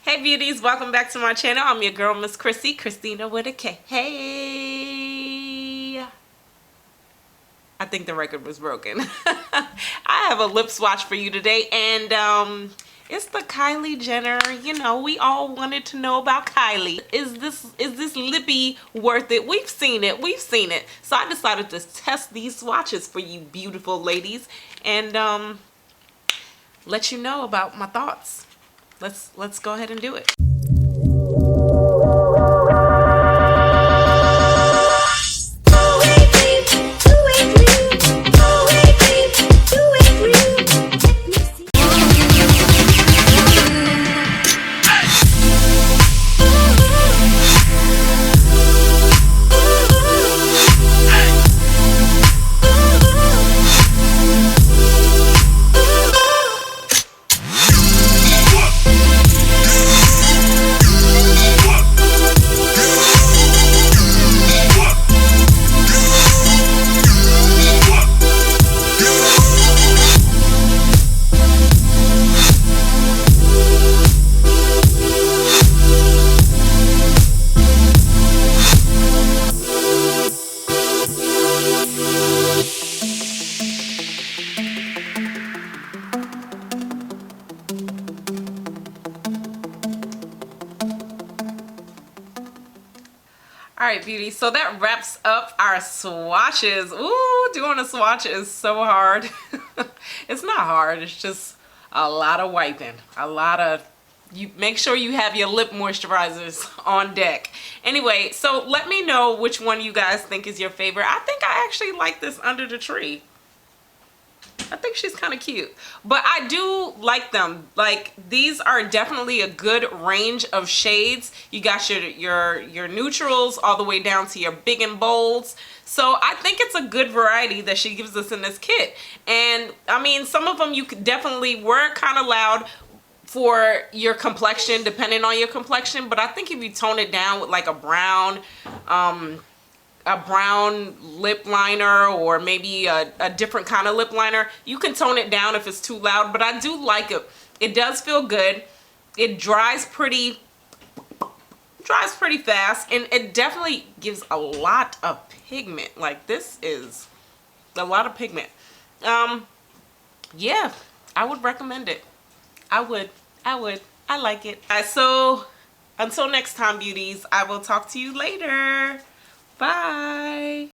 Hey beauties, welcome back to my channel. I'm your girl, Miss Chrissy, Christina with a K. Hey, I think the record was broken. I have a lip swatch for you today, and it's the Kylie Jenner. You know, we all wanted to know about Kylie. Is this lippy worth it? We've seen it. So I decided to test these swatches for you beautiful ladies and let you know about my thoughts. Let's go ahead and do it. Alright beauty, so that wraps up our swatches. Ooh, doing a swatch is so hard. It's not hard, it's just a lot of wiping. You make sure you have your lip moisturizers on deck. Anyway, so let me know which one you guys think is your favorite. I think I actually like this Under the Tree. I think she's kind of cute, but I do like them. Like, these are definitely a good range of shades. You got your neutrals all the way down to your big and bolds. So I think it's a good variety that she gives us in this kit. And I mean, some of them you could definitely were kind of loud for your complexion, depending on your complexion. But I think if you tone it down with like a brown lip liner, or maybe a different kind of lip liner, you can tone it down if it's too loud. But I do like it. It does feel good. It dries pretty fast, and it definitely gives a lot of pigment. Like, this is a lot of pigment. Yeah, I would recommend it. I would. I like it. So until next time beauties, I will talk to you later. Bye.